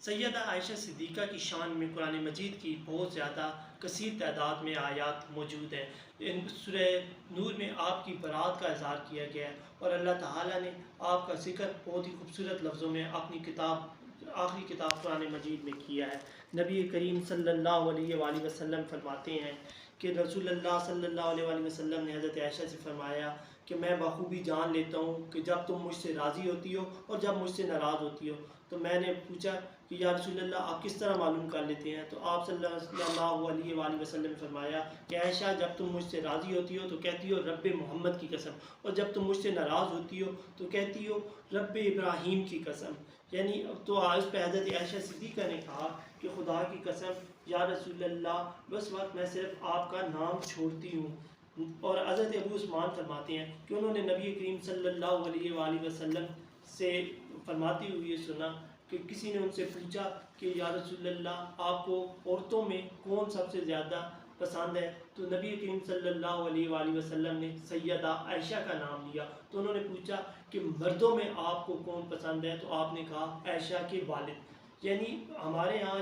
سیدہ عائشہ صدیقہ کی شان میں قرآن مجید کی بہت زیادہ کثیر تعداد میں آیات موجود ہیں۔ ان سورہ نور میں آپ کی برات کا اظہار کیا گیا ہے اور اللہ تعالیٰ نے آپ کا ذکر بہت ہی خوبصورت لفظوں میں اپنی آخری کتاب قرآن مجید میں کیا ہے۔ نبی کریم صلی اللہ علیہ وآلہ وسلم فرماتے ہیں کہ رسول اللہ صلی اللہ علیہ وآلہ وسلم نے حضرت عائشہ سے فرمایا کہ میں بخوبی جان لیتا ہوں کہ جب تم مجھ سے راضی ہوتی ہو اور جب مجھ سے ناراض ہوتی ہو۔ تو میں نے پوچھا کہ یا رسول اللہ آپ کس طرح معلوم کر لیتے ہیں؟ تو آپ صلی اللہ علیہ وآلہ وسلم نے فرمایا کہ عائشہ جب تم مجھ سے راضی ہوتی ہو تو کہتی ہو رب محمد کی قسم، اور جب تم مجھ سے ناراض ہوتی ہو تو کہتی ہو رب ابراہیم کی قسم۔ یعنی تو اس پہ حضرت عائشہ صدیقہ نے کہا کہ خدا کی قسم یا رسول اللہ بس وقت میں صرف آپ کا نام چھوڑتی ہوں۔ اور حضرت ابو عثمان فرماتے ہیں کہ انہوں نے نبی کریم صلی اللہ علیہ وآلہ وسلم سے فرماتے ہوئے سنا کہ کسی نے ان سے پوچھا کہ یا رسول اللہ آپ کو عورتوں میں کون سب سے زیادہ پسند ہے؟ تو نبی کریم صلی اللہ علیہ وآلہ وسلم نے سیدہ عائشہ کا نام لیا۔ تو انہوں نے پوچھا کہ مردوں میں آپ کو کون پسند ہے؟ تو آپ نے کہا عائشہ کے والد۔ یعنی ہمارے ہاں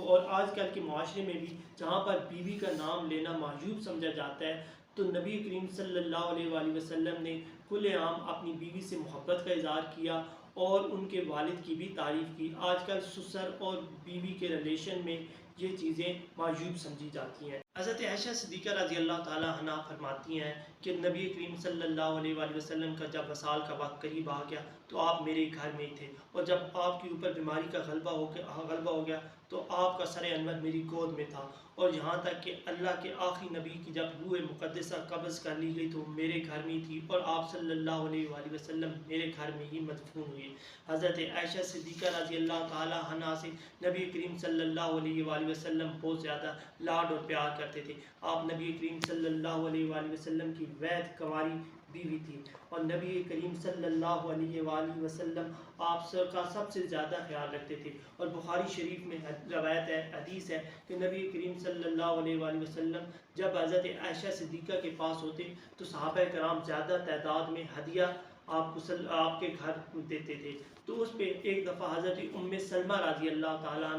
اور آج کل کے معاشرے میں بھی جہاں پر بیوی کا نام لینا معیوب سمجھا جاتا ہے، تو نبی کریم صلی اللہ علیہ وآلہ وسلم نے کھلے عام اپنی بیوی سے محبت کا اظہار کیا اور ان کے والد کی بھی تعریف کی۔ آج کل سسر اور بیوی کے ریلیشن میں یہ چیزیں معیوب سمجھی جاتی ہیں۔ حضرت عائشہ صدیقہ رضی اللہ تعالیٰ عنہ فرماتی ہیں کہ نبی کریم صلی اللہ علیہ وآلہ وسلم کا جب وصال کا وقت قریب آ گیا تو آپ میرے گھر میں ہی تھے، اور جب آپ کے اوپر بیماری کا غلبہ ہو گیا تو آپ کا سر انور میری گود میں تھا، اور یہاں تک کہ اللہ کے آخری نبی کی جب روح مقدسہ قبض کر لی گئی تو میرے گھر میں ہی تھی، اور آپ صلی اللہ علیہ وآلہ وسلم میرے گھر میں ہی مدفون ہوئے۔ حضرت عائشہ صدیقہ رضی اللہ تعالیٰ عنہ سے نبی کریم صلی اللہ علیہ وآلہ وسلم بہت زیادہ لاڈ اور پیار کرتے تھے۔ آپ نبی کریم صلی اللہ علیہ وآلہ وسلم کی وید کنواری بیوی تھی، اور نبی کریم صلی اللہ علیہ وآلہ وسلم آپ کا سب سے زیادہ خیال رکھتے تھے۔ اور بخاری شریف میں روایت ہے، حدیث ہے کہ نبی کریم صلی اللہ علیہ وآلہ وسلم جب حضرت عائشہ صدیقہ کے پاس ہوتے تو صحابہ کرام زیادہ تعداد میں ہدیہ آپ کے گھر دیتے تھے۔ تو اس پہ ایک دفعہ حضرت ام سلمہ رضی اللہ تعالیٰ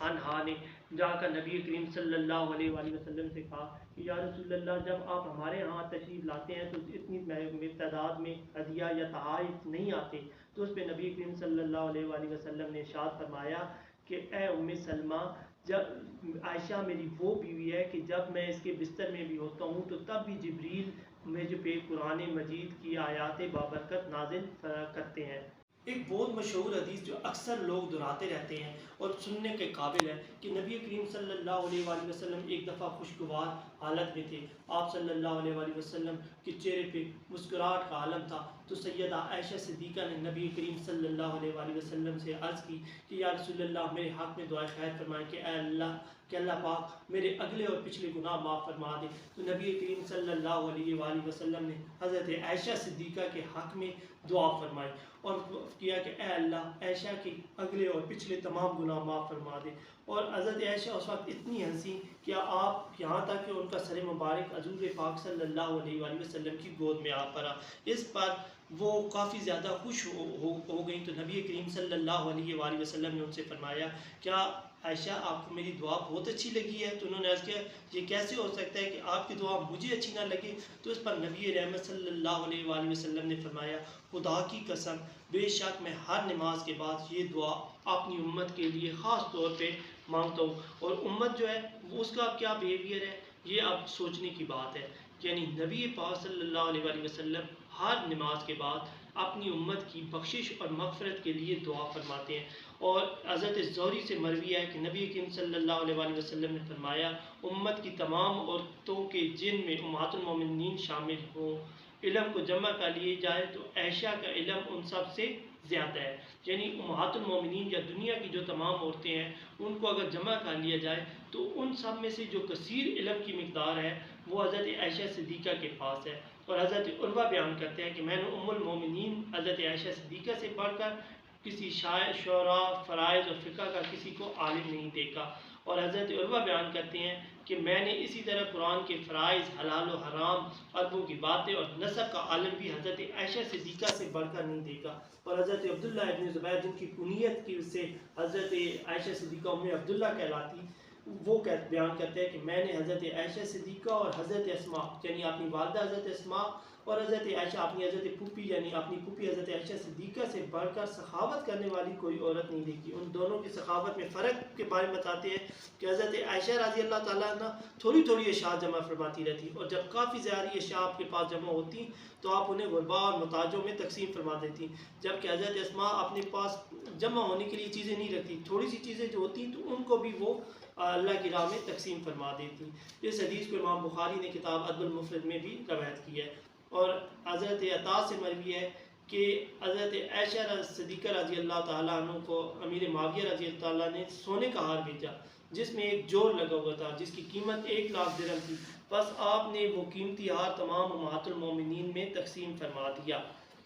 عنہا نے جا کر نبی کریم صلی اللہ علیہ وآلہ وسلم سے کہا کہ یا رسول اللہ جب آپ ہمارے ہاں تشریف لاتے ہیں تو اتنی تعداد میں ہدیہ یا تحائف نہیں آتے۔ تو اس پہ نبی کریم صلی اللہ علیہ وآلہ وسلم نے ارشاد فرمایا کہ اے ام سلمہ، جب عائشہ میری وہ بیوی ہے کہ جب میں اس کے بستر میں بھی ہوتا ہوں تو تب بھی جبریل مجھ پہ قرآن مجید کی آیات بابرکت نازل کرتے ہیں۔ ایک بہت مشہور حدیث جو اکثر لوگ دہراتے رہتے ہیں اور سننے کے قابل ہے کہ نبی کریم صلی اللہ علیہ وآلہ وسلم ایک دفعہ خوشگوار حالت میں تھے۔ آپ صلی اللہ علیہ وآلہ وسلم کے چہرے پہ مسکراہٹ کا عالم تھا، تو سیدہ عائشہ صدیقہ نے نبی کریم صلی اللہ علیہ وآلہ وسلم سے عرض کی کہ یا رسول اللہ میرے حق میں دعائے خیر فرمائیں کہ اے اللہ پاک میرے اگلے اور پچھلے گناہ معاف فرما دے۔ تو نبی کریم صلی اللہ علیہ وآلہ وسلم نے حضرت عائشہ صدیقہ کے حق میں دعا فرمائی اور کیا کہ اے اللہ عائشہ کے اگلے اور پچھلے تمام گناہ معاف فرما دے۔ اور حضرت عائشہ اس وقت اتنی ہنسی کہ آپ یہاں تک کہ ان کا سر مبارک حضور پاک صلی اللہ علیہ وآلہ وسلم کی گود میں آ پڑا۔ اس پر وہ کافی زیادہ خوش ہو گئیں۔ تو نبی کریم صلی اللہ علیہ وآلہ وسلم نے ان سے فرمایا کیا عائشہ آپ کو میری دعا بہت اچھی لگی ہے؟ تو انہوں نے عرض کیا یہ کیسے ہو سکتا ہے کہ آپ کی دعا مجھے اچھی نہ لگے؟ تو اس پر نبی رحمت صلی اللہ علیہ وآلہ وسلم نے فرمایا خدا کی قسم بے شک میں ہر نماز کے بعد یہ دعا اپنی امت کے لیے خاص طور پہ مانگتا ہوں، اور امت جو ہے اس کا اب کیا بیہیویئر ہے یہ اب سوچنے کی بات ہے۔ یعنی نبی پاک صلی اللہ علیہ وآلہ وسلم ہر نماز کے بعد اپنی امت کی بخشش اور مغفرت کے لیے دعا فرماتے ہیں۔ اور حضرت زہری سے مروی ہے کہ نبی کریم صلی اللہ علیہ وآلہ وسلم نے فرمایا امت کی تمام عورتوں کے جن میں امہات المومنین شامل ہوں، علم کو جمع کر لیے جائے تو عائشہ کا علم ان سب سے زیادہ ہے۔ یعنی امہات المومنین یا دنیا کی جو تمام عورتیں ہیں ان کو اگر جمع کر لیا جائے تو ان سب میں سے جو کثیر علم کی مقدار ہے وہ حضرت عائشہ صدیقہ کے پاس ہے۔ اور حضرت عروہ بیان کرتے ہیں کہ میں نے ام المومنین حضرت عائشہ صدیقہ سے پڑھ کر کسی شاعر شعراء فرائض اور فقہ کا کسی کو عالم نہیں دیکھا۔ اور حضرت عروہ بیان کرتے ہیں کہ میں نے اسی طرح قرآن کے فرائض، حلال و حرام، اربوں کی باتیں اور نسب کا عالم بھی حضرت عائشہ صدیقہ سے بڑھ کر نہیں دیکھا۔ اور حضرت عبداللہ ابن زبیر جن کی کنیت کی سے حضرت عائشہ صدیقہ ام عبداللہ کہلاتی، وہ بیان کرتے ہیں کہ میں نے حضرت عائشہ صدیقہ اور حضرت اسماء یعنی اپنی والدہ حضرت اسماء اور حضرت عائشہ اپنی حضرت پھوپھی یعنی اپنی پھوپھی حضرت عائشہ صدیقہ سے بڑھ کر سخاوت کرنے والی کوئی عورت نہیں دیکھی۔ ان دونوں کی سخاوت میں فرق کے بارے میں بتاتے ہیں کہ حضرت عائشہ رضی اللہ تعالیٰ عنہ تھوڑی تھوڑی اشیاء جمع فرماتی رہتی، اور جب کافی زیادہ اشیاء آپ کے پاس جمع ہوتی تو آپ انہیں غربا اور محتاجوں میں تقسیم فرما دیتی، جبکہ حضرت اسماء اپنے پاس جمع ہونے کے لیے چیزیں نہیں رکھتی، تھوڑی سی چیزیں جو ہوتی تو ان کو بھی وہ اللہ کی راہ میں تقسیم فرما دیتی۔ اس حدیث کو امام بخاری نے کتاب ادب المفرد میں بھی روایت کی ہے۔ اور حضرت عطا سے مروی ہے کہ حضرت عائشہ صدیقہ رضی اللہ تعالیٰ عنہ کو امیر معاویہ رضی اللہ تعالیٰ نے سونے کا ہار بھیجا جس میں ایک جوڑ لگا ہوا تھا جس کی قیمت 1,00,000 درہم تھی، بس آپ نے وہ قیمتی ہار تمام امہات المومنین میں تقسیم فرما دیا۔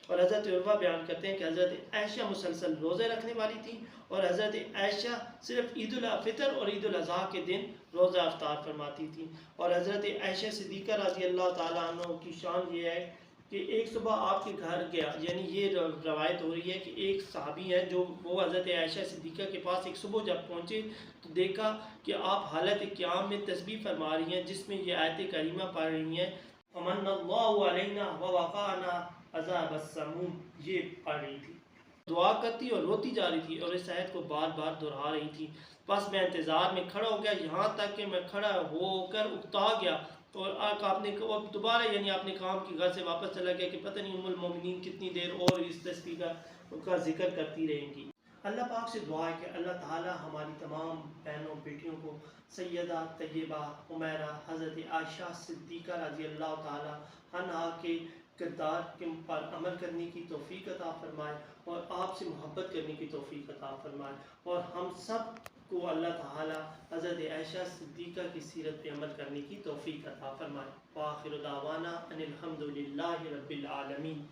اور حضرت عروہ بیان کرتے ہیں کہ حضرت عائشہ مسلسل روزے رکھنے والی تھی، اور حضرت عائشہ صرف عید الفطر اور عید الاضحیٰ کے دن روزہ افطار فرماتی تھی۔ اور حضرت عائشہ صدیقہ رضی اللہ تعالیٰ عنہ کی شان یہ ہے کہ ایک صبح آپ کے گھر گیا، یعنی یہ روایت ہو رہی ہے کہ ایک صحابی ہے جو وہ حضرت عائشہ صدیقہ کے پاس ایک صبح جب پہنچے تو دیکھا کہ آپ حالت قیام میں تسبیح فرما رہی ہیں جس میں یہ آیت کریمہ پڑھ رہی ہیں وَمَنَّ اللَّهُ عَلَيْنَا وَوَقَانَا عَذَابَ السَّمُومِ، یہ پڑھ رہی تھی، دعا کرتی اور روتی جا رہی تھی اور اس آیت کو بار بار دہرا رہی تھی۔ بس میں انتظار میں کھڑا ہو گیا یہاں تک کہ میں کھڑا ہو کر اکتا گیا، اور آپ نے دوبارہ یعنی اپنے کام کی گھر سے واپس چلا گیا کہ پتہ نہیں ام المومنین کتنی دیر اور اس تسبیح کا ذکر کرتی رہیں گی۔ اللہ پاک سے دعا ہے کہ اللہ تعالی ہماری تمام بہنوں بیٹیوں کو سیدہ طیبہ عمیرہ حضرت عائشہ صدیقہ رضی اللہ تعالی عنہا کے کردار پر عمل کرنے کی توفیق عطا فرمائے اور آپ سے محبت کرنے کی توفیق عطا فرمائے، اور ہم سب کو اللہ تعالی حضرت عائشہ صدیقہ کی سیرت پہ عمل کرنے کی توفیق عطا فرمائے۔ وآخر دعوانا ان الحمد للہ رب العالمین۔